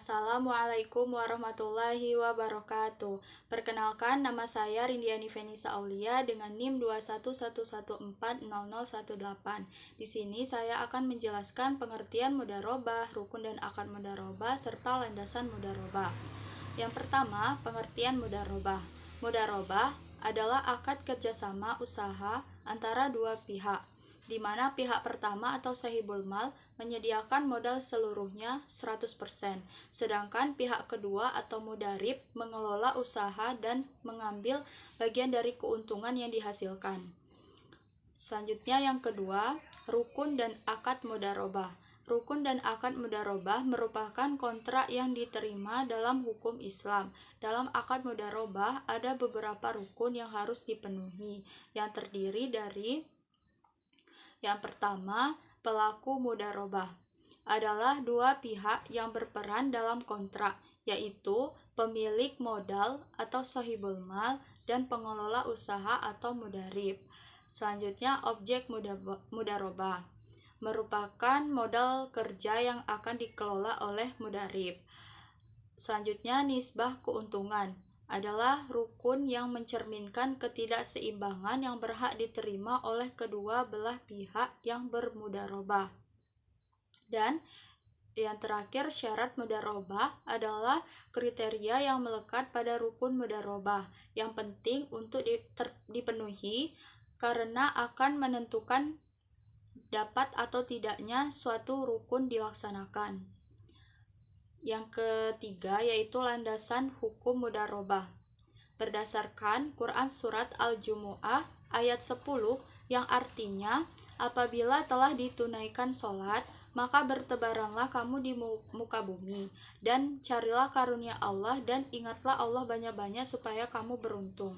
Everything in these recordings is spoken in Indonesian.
Assalamualaikum warahmatullahi wabarakatuh. Perkenalkan, nama saya Rindiani Venisa Aulia dengan NIM 211140018. Di sini saya akan menjelaskan pengertian mudharobah, rukun dan akad mudharobah serta landasan mudharobah. Yang pertama, pengertian mudharobah. Mudharobah adalah akad kerjasama usaha antara dua pihak, di mana pihak pertama atau sahibul mal menyediakan modal seluruhnya 100%, sedangkan pihak kedua atau mudharib mengelola usaha dan mengambil bagian dari keuntungan yang dihasilkan. Selanjutnya yang kedua, rukun dan akad mudharobah. Rukun dan akad mudharobah merupakan kontrak yang diterima dalam hukum Islam. Dalam akad mudharobah ada beberapa rukun yang harus dipenuhi, yang terdiri dari yang pertama, pelaku mudharobah adalah dua pihak yang berperan dalam kontrak, yaitu pemilik modal atau sahibul mal dan pengelola usaha atau mudharib. Selanjutnya, objek mudharobah merupakan modal kerja yang akan dikelola oleh mudharib. Selanjutnya, nisbah keuntungan adalah rukun yang mencerminkan ketidakseimbangan yang berhak diterima oleh kedua belah pihak yang bermudharobah. Dan yang terakhir, syarat mudharobah adalah kriteria yang melekat pada rukun mudharobah yang penting untuk dipenuhi karena akan menentukan dapat atau tidaknya suatu rukun dilaksanakan. Yang ketiga yaitu landasan hukum mudharobah. Berdasarkan Quran Surat Al-Jumu'ah ayat 10 yang artinya, apabila telah ditunaikan sholat, maka bertebaranlah kamu di muka bumi, dan carilah karunia Allah, dan ingatlah Allah banyak-banyak supaya kamu beruntung.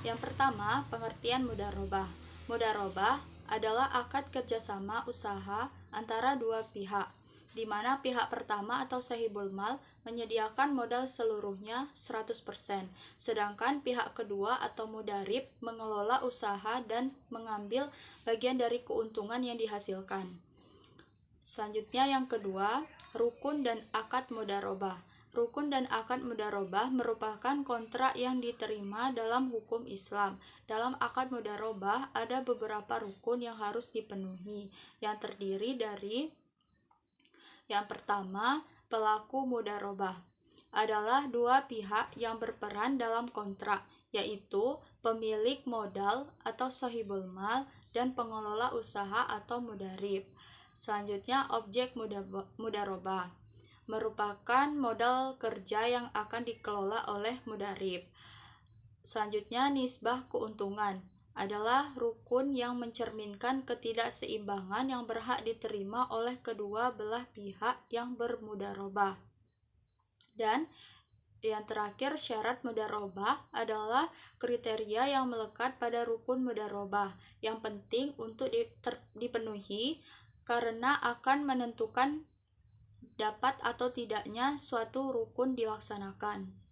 Yang pertama, pengertian mudharobah. Mudharobah adalah akad kerjasama usaha antara dua pihak, di mana pihak pertama atau sahibul mal menyediakan modal seluruhnya 100%, sedangkan pihak kedua atau mudharib mengelola usaha dan mengambil bagian dari keuntungan yang dihasilkan. Selanjutnya yang kedua, rukun dan akad mudharobah. Rukun dan akad mudharobah merupakan kontrak yang diterima dalam hukum Islam. Dalam akad mudharobah ada beberapa rukun yang harus dipenuhi, yang terdiri dari yang pertama, pelaku mudharobah adalah dua pihak yang berperan dalam kontrak, yaitu pemilik modal atau sahibul mal dan pengelola usaha atau mudharib. Selanjutnya, objek mudharobah merupakan modal kerja yang akan dikelola oleh mudharib. Selanjutnya, nisbah keuntungan adalah rukun yang mencerminkan ketidakseimbangan yang berhak diterima oleh kedua belah pihak yang bermudharobah. Dan yang terakhir, syarat mudharobah adalah kriteria yang melekat pada rukun mudharobah yang penting untuk dipenuhi karena akan menentukan dapat atau tidaknya suatu rukun dilaksanakan.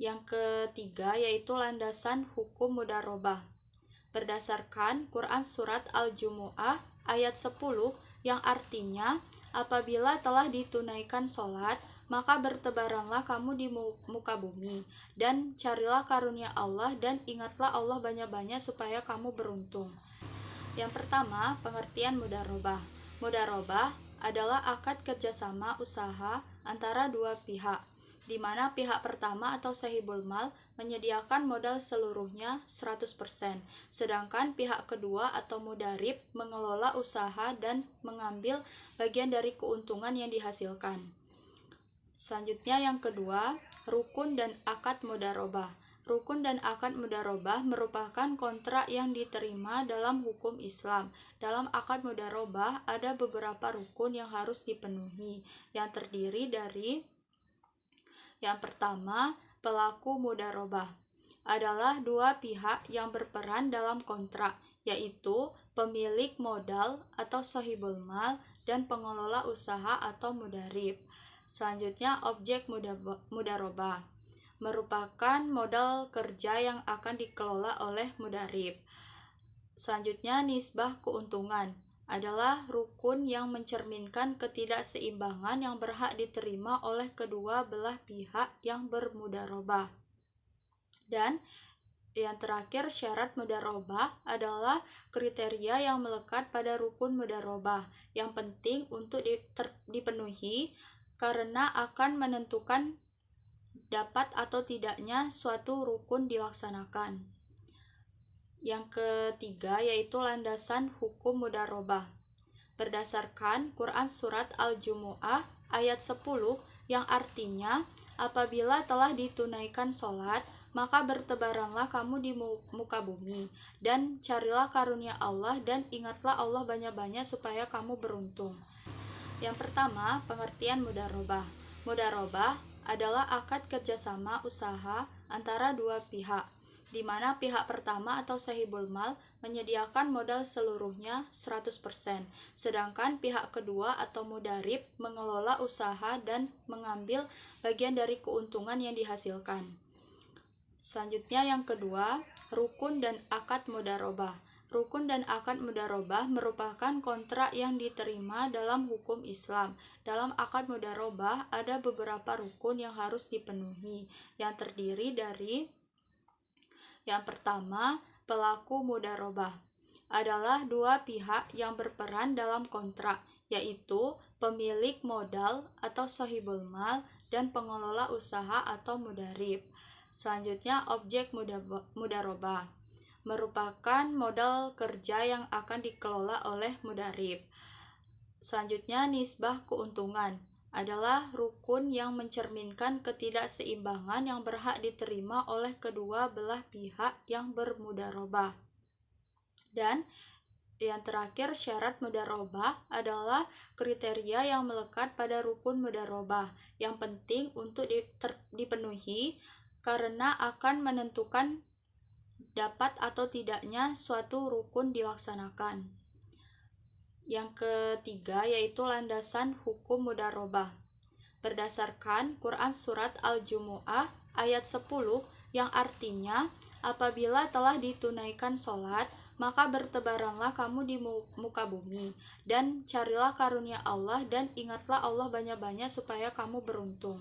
Yang ketiga yaitu landasan hukum mudharobah. Berdasarkan Quran Surat Al-Jumu'ah ayat 10 yang artinya, apabila telah ditunaikan sholat, maka bertebaranlah kamu di muka bumi, dan carilah karunia Allah, dan ingatlah Allah banyak-banyak supaya kamu beruntung. Yang pertama, pengertian mudharobah. Mudharobah adalah akad kerjasama usaha antara dua pihak, di mana pihak pertama atau sahibul mal menyediakan modal seluruhnya 100%, sedangkan pihak kedua atau mudharib mengelola usaha dan mengambil bagian dari keuntungan yang dihasilkan. Selanjutnya yang kedua, rukun dan akad mudharobah. Rukun dan akad mudharobah merupakan kontrak yang diterima dalam hukum Islam. Dalam akad mudharobah ada beberapa rukun yang harus dipenuhi, yang terdiri dari yang pertama, pelaku mudharobah adalah dua pihak yang berperan dalam kontrak, yaitu pemilik modal atau sahibul mal dan pengelola usaha atau mudharib. Selanjutnya, objek mudharobah merupakan modal kerja yang akan dikelola oleh mudharib. Selanjutnya, nisbah keuntungan adalah rukun yang mencerminkan ketidakseimbangan yang berhak diterima oleh kedua belah pihak yang bermudharabah. Dan yang terakhir, syarat mudharabah adalah kriteria yang melekat pada rukun mudharabah yang penting untuk dipenuhi karena akan menentukan dapat atau tidaknya suatu rukun dilaksanakan. Yang ketiga yaitu landasan hukum mudharabah. Berdasarkan Quran Surat Al-Jumu'ah ayat 10 yang artinya, apabila telah ditunaikan sholat, maka bertebaranlah kamu di muka bumi, dan carilah karunia Allah, dan ingatlah Allah banyak-banyak supaya kamu beruntung. Yang pertama, pengertian mudharabah. Mudharabah adalah akad kerjasama usaha antara dua pihak, di mana pihak pertama atau sahibul mal menyediakan modal seluruhnya 100%, sedangkan pihak kedua atau mudharib mengelola usaha dan mengambil bagian dari keuntungan yang dihasilkan. Selanjutnya yang kedua, rukun dan akad mudharabah. Rukun dan akad mudharabah merupakan kontrak yang diterima dalam hukum Islam. Dalam akad mudharabah ada beberapa rukun yang harus dipenuhi, yang terdiri dari yang pertama, pelaku mudharabah adalah dua pihak yang berperan dalam kontrak, yaitu pemilik modal atau sahibul mal dan pengelola usaha atau mudharib. Selanjutnya, objek mudharabah merupakan modal kerja yang akan dikelola oleh mudharib. Selanjutnya, nisbah keuntungan adalah rukun yang mencerminkan ketidakseimbangan yang berhak diterima oleh kedua belah pihak yang bermudharabah. Dan yang terakhir, syarat mudharabah adalah kriteria yang melekat pada rukun mudharabah yang penting untuk dipenuhi karena akan menentukan dapat atau tidaknya suatu rukun dilaksanakan. Yang ketiga yaitu landasan hukum mudharabah. Berdasarkan Quran Surat Al-Jumu'ah ayat 10 yang artinya, apabila telah ditunaikan sholat, maka bertebaranlah kamu di muka bumi, dan carilah karunia Allah, dan ingatlah Allah banyak-banyak supaya kamu beruntung.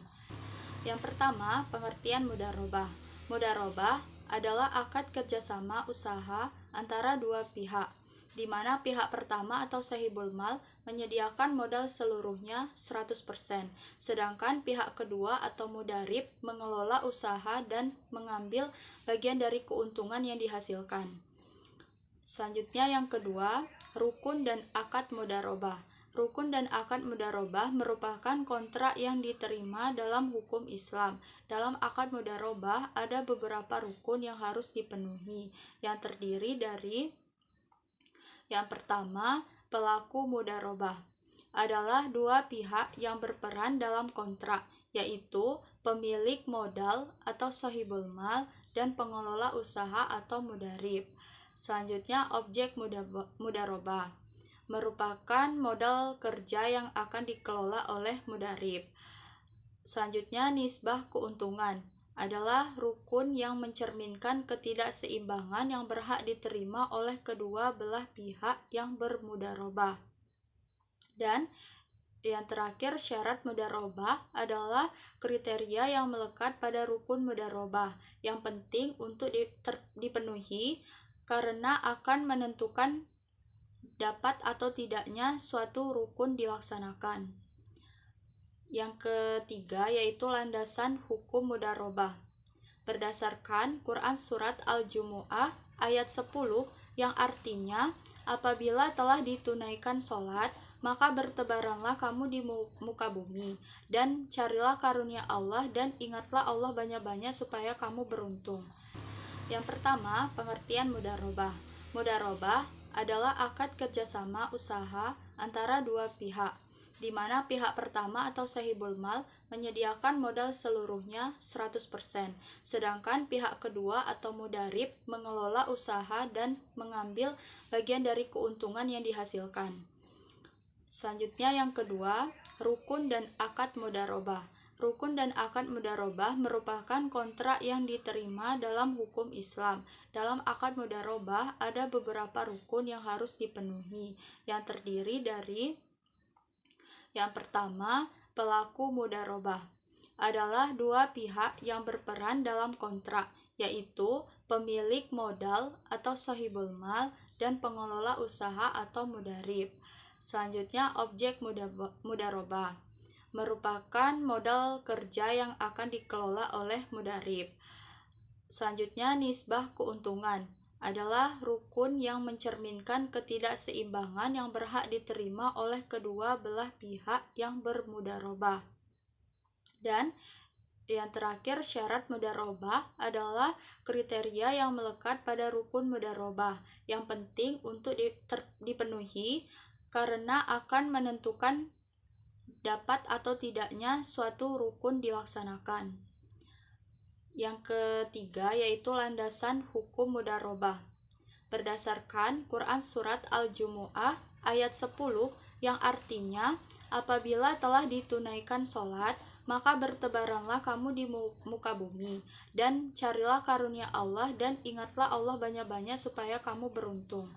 Yang pertama, pengertian mudharabah. Mudharabah adalah akad kerjasama usaha antara dua pihak, di mana pihak pertama atau sahibul mal menyediakan modal seluruhnya 100%, sedangkan pihak kedua atau mudharib mengelola usaha dan mengambil bagian dari keuntungan yang dihasilkan. Selanjutnya yang kedua, rukun dan akad mudharabah. Rukun dan akad mudharabah merupakan kontrak yang diterima dalam hukum Islam. Dalam akad mudharabah ada beberapa rukun yang harus dipenuhi, yang terdiri dari yang pertama, pelaku mudharabah adalah dua pihak yang berperan dalam kontrak, yaitu pemilik modal atau sahibul mal dan pengelola usaha atau mudharib. Selanjutnya, objek mudharabah merupakan modal kerja yang akan dikelola oleh mudharib. Selanjutnya, nisbah keuntungan adalah rukun yang mencerminkan ketidakseimbangan yang berhak diterima oleh kedua belah pihak yang bermudharabah. Dan yang terakhir, syarat mudharabah adalah kriteria yang melekat pada rukun mudharabah yang penting untuk dipenuhi karena akan menentukan dapat atau tidaknya suatu rukun dilaksanakan. Yang ketiga yaitu landasan hukum mudharabah. Berdasarkan Quran Surat Al-Jumu'ah ayat 10 yang artinya, apabila telah ditunaikan sholat, maka bertebaranlah kamu di muka bumi, dan carilah karunia Allah, dan ingatlah Allah banyak-banyak supaya kamu beruntung. Yang pertama, pengertian mudharabah. Mudharabah adalah akad kerjasama usaha antara dua pihak, di mana pihak pertama atau sahibul mal menyediakan modal seluruhnya 100%, sedangkan pihak kedua atau mudharib mengelola usaha dan mengambil bagian dari keuntungan yang dihasilkan. Selanjutnya yang kedua, rukun dan akad mudharabah. Rukun dan akad mudharabah merupakan kontrak yang diterima dalam hukum Islam. Dalam akad mudharabah ada beberapa rukun yang harus dipenuhi, yang terdiri dari yang pertama, pelaku mudharabah adalah dua pihak yang berperan dalam kontrak, yaitu pemilik modal atau sahibul mal dan pengelola usaha atau mudharib. Selanjutnya, objek mudharabah merupakan modal kerja yang akan dikelola oleh mudharib. Selanjutnya, nisbah keuntungan adalah rukun yang mencerminkan ketidakseimbangan yang berhak diterima oleh kedua belah pihak yang bermudharabah. Dan yang terakhir, syarat mudharabah adalah kriteria yang melekat pada rukun mudharabah yang penting untuk dipenuhi karena akan menentukan dapat atau tidaknya suatu rukun dilaksanakan. Yang ketiga yaitu landasan hukum mudharabah. Berdasarkan Quran Surat Al-Jumu'ah ayat 10 yang artinya, apabila telah ditunaikan sholat, maka bertebaranlah kamu di muka bumi, dan carilah karunia Allah, dan ingatlah Allah banyak-banyak supaya kamu beruntung.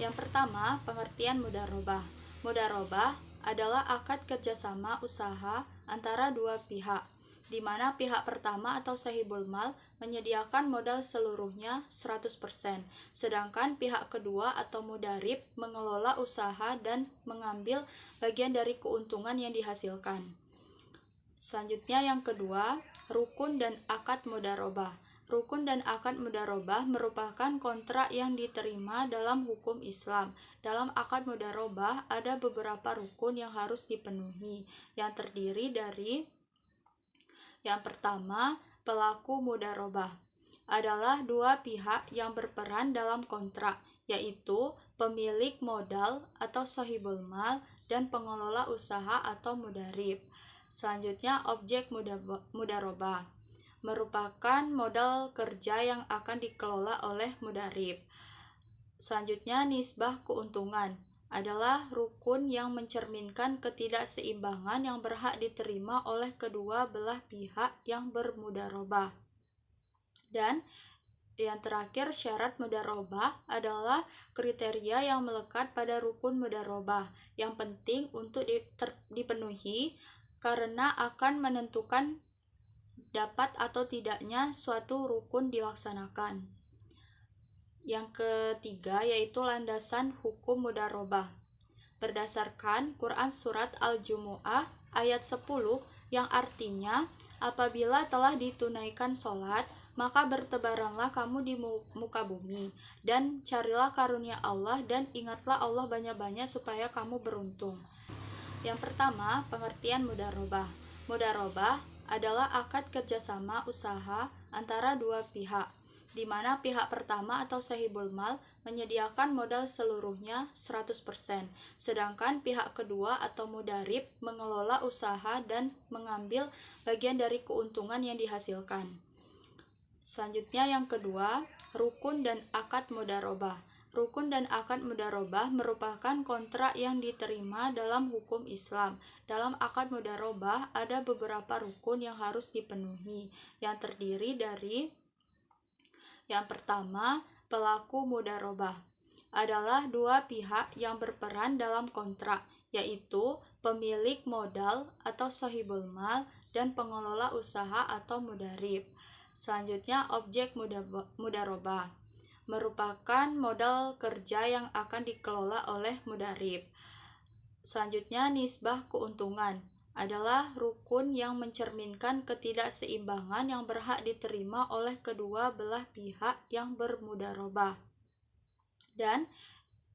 Yang pertama, pengertian mudharabah. Mudharabah adalah akad kerjasama usaha antara dua pihak, di mana pihak pertama atau sahibul mal menyediakan modal seluruhnya 100%, sedangkan pihak kedua atau mudharib mengelola usaha dan mengambil bagian dari keuntungan yang dihasilkan. Selanjutnya yang kedua, rukun dan akad mudharabah. Rukun dan akad mudharabah merupakan kontrak yang diterima dalam hukum Islam. Dalam akad mudharabah ada beberapa rukun yang harus dipenuhi, yang terdiri dari yang pertama, pelaku mudharabah adalah dua pihak yang berperan dalam kontrak, yaitu pemilik modal atau sahibul mal dan pengelola usaha atau mudharib. Selanjutnya, objek mudharabah merupakan modal kerja yang akan dikelola oleh mudharib. Selanjutnya, nisbah keuntungan adalah rukun yang mencerminkan ketidakseimbangan yang berhak diterima oleh kedua belah pihak yang bermudharabah. Dan yang terakhir, syarat mudharabah adalah kriteria yang melekat pada rukun mudharabah yang penting untuk dipenuhi karena akan menentukan dapat atau tidaknya suatu rukun dilaksanakan. Yang ketiga yaitu landasan hukum mudharabah. Berdasarkan Quran Surat Al-Jumu'ah ayat 10 yang artinya, apabila telah ditunaikan sholat, maka bertebaranlah kamu di muka bumi, dan carilah karunia Allah, dan ingatlah Allah banyak-banyak supaya kamu beruntung. Yang pertama, pengertian mudharabah. Mudharabah adalah akad kerjasama usaha antara dua pihak, di mana pihak pertama atau sahibul mal menyediakan modal seluruhnya 100%, sedangkan pihak kedua atau mudharib mengelola usaha dan mengambil bagian dari keuntungan yang dihasilkan. Selanjutnya yang kedua, rukun dan akad mudharabah. Rukun dan akad mudharabah merupakan kontrak yang diterima dalam hukum Islam. Dalam akad mudharabah ada beberapa rukun yang harus dipenuhi, yang terdiri dari yang pertama, pelaku mudharabah adalah dua pihak yang berperan dalam kontrak, yaitu pemilik modal atau sahibul mal dan pengelola usaha atau mudharib. Selanjutnya, objek mudharabah merupakan modal kerja yang akan dikelola oleh mudharib. Selanjutnya, nisbah keuntungan adalah rukun yang mencerminkan ketidakseimbangan yang berhak diterima oleh kedua belah pihak yang bermudharabah. Dan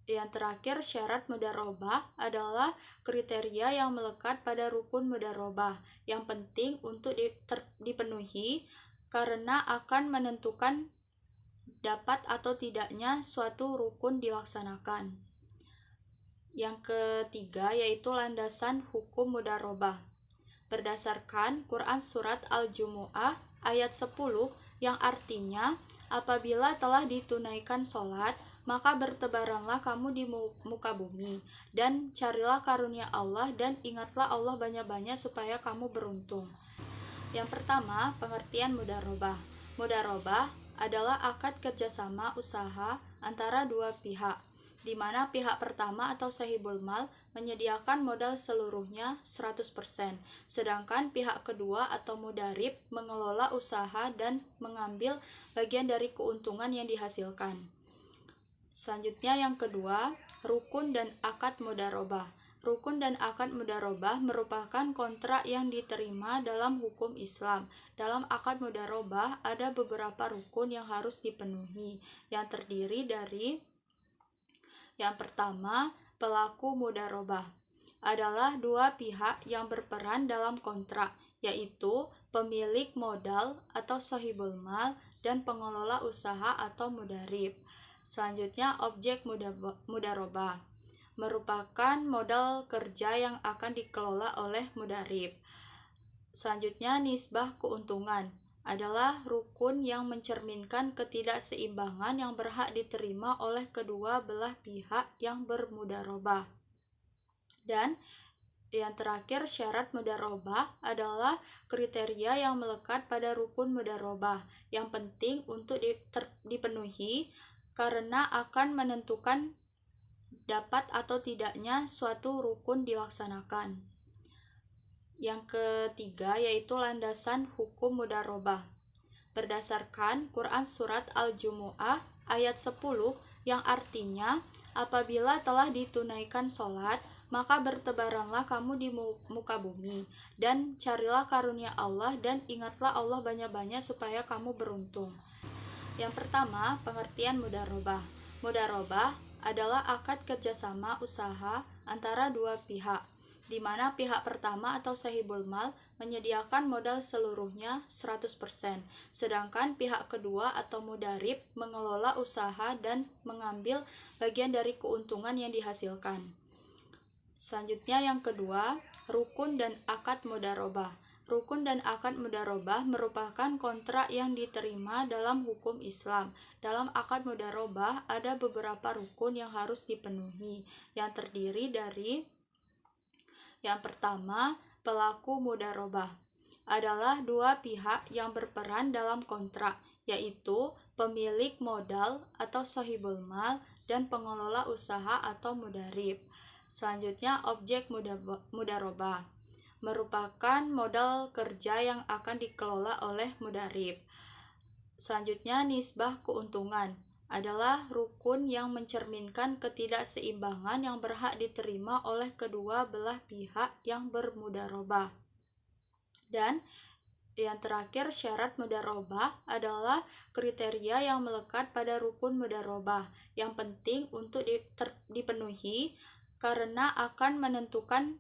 yang terakhir, syarat mudharabah adalah kriteria yang melekat pada rukun mudharabah yang penting untuk dipenuhi karena akan menentukan dapat atau tidaknya suatu rukun dilaksanakan. Yang ketiga yaitu landasan hukum mudharabah. Berdasarkan Quran Surat Al-Jumu'ah ayat 10 yang artinya, apabila telah ditunaikan sholat, maka bertebaranlah kamu di muka bumi, dan carilah karunia Allah, dan ingatlah Allah banyak-banyak supaya kamu beruntung. Yang pertama, pengertian mudharabah. Mudharabah adalah akad kerjasama usaha antara dua pihak, di mana pihak pertama atau sahibul mal menyediakan modal seluruhnya 100%, sedangkan pihak kedua atau mudharib mengelola usaha dan mengambil bagian dari keuntungan yang dihasilkan. Selanjutnya yang kedua, rukun dan akad mudharabah. Rukun dan akad mudharabah merupakan kontrak yang diterima dalam hukum Islam. Dalam akad mudharabah ada beberapa rukun yang harus dipenuhi, yang terdiri dari yang pertama, pelaku mudharabah adalah dua pihak yang berperan dalam kontrak, yaitu pemilik modal atau sahibul mal dan pengelola usaha atau mudharib. Selanjutnya, objek mudharabah merupakan modal kerja yang akan dikelola oleh mudharib. Selanjutnya, nisbah keuntungan adalah rukun yang mencerminkan ketidakseimbangan yang berhak diterima oleh kedua belah pihak yang bermudharabah. Dan yang terakhir, syarat mudharabah adalah kriteria yang melekat pada rukun mudharabah yang penting untuk dipenuhi karena akan menentukan dapat atau tidaknya suatu rukun dilaksanakan. Yang ketiga yaitu landasan hukum mudharabah. Berdasarkan Quran Surat Al-Jumu'ah ayat 10 yang artinya, apabila telah ditunaikan sholat, maka bertebaranlah kamu di muka bumi, dan carilah karunia Allah, dan ingatlah Allah banyak-banyak supaya kamu beruntung. Yang pertama, pengertian mudharabah. Mudharabah adalah akad kerjasama usaha antara dua pihak, di mana pihak pertama atau sahibul mal menyediakan modal seluruhnya 100%, sedangkan pihak kedua atau mudharib mengelola usaha dan mengambil bagian dari keuntungan yang dihasilkan. Selanjutnya yang kedua, rukun dan akad mudharabah. Rukun dan akad mudharabah merupakan kontrak yang diterima dalam hukum Islam. Dalam akad mudharabah ada beberapa rukun yang harus dipenuhi, yang terdiri dari yang pertama, pelaku mudharabah adalah dua pihak yang berperan dalam kontrak, yaitu pemilik modal atau sahibul mal dan pengelola usaha atau mudharib. Selanjutnya, objek mudharabah merupakan modal kerja yang akan dikelola oleh mudharib. Selanjutnya, nisbah keuntungan adalah rukun yang mencerminkan ketidakseimbangan yang berhak diterima oleh kedua belah pihak yang bermudharabah. Dan yang terakhir, syarat mudharabah adalah kriteria yang melekat pada rukun mudharabah yang penting untuk dipenuhi karena akan menentukan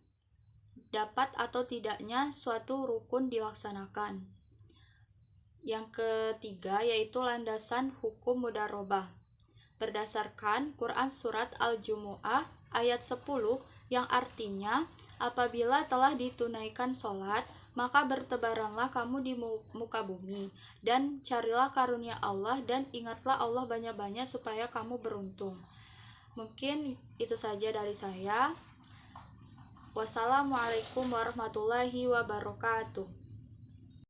dapat atau tidaknya suatu rukun dilaksanakan. Yang ketiga yaitu landasan hukum mudharabah. Berdasarkan Quran Surat Al-Jumu'ah ayat 10 yang artinya, apabila telah ditunaikan sholat, maka bertebaranlah kamu di muka bumi, dan carilah karunia Allah, dan ingatlah Allah banyak-banyak supaya kamu beruntung. Mungkin itu saja dari saya. Wassalamualaikum warahmatullahi wabarakatuh.